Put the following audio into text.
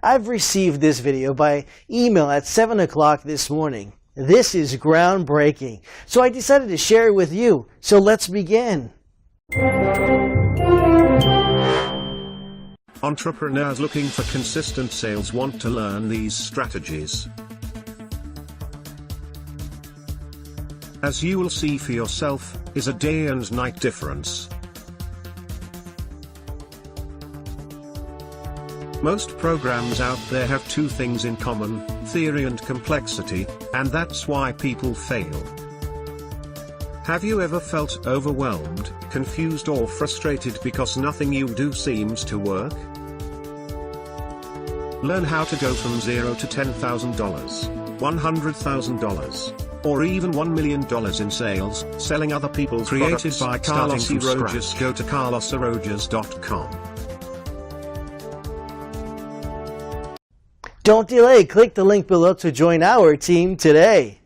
I've received this video by email at 7 o'clock this morning. This is groundbreaking, so I decided to share it with you. So let's begin. Entrepreneurs looking for consistent sales want to learn these strategies. As you will see for yourself, is a day and night difference. Most programs out there have two things in common, theory and complexity, and that's why people fail. Have you ever felt overwhelmed, confused or frustrated because nothing you do seems to work? Learn how to go from $0 to $10,000, $100,000, or even $1 million in sales, selling other people's products. Created by Carlos Arojas. Go to carlosarojas.com. Don't delay, click the link below to join our team today.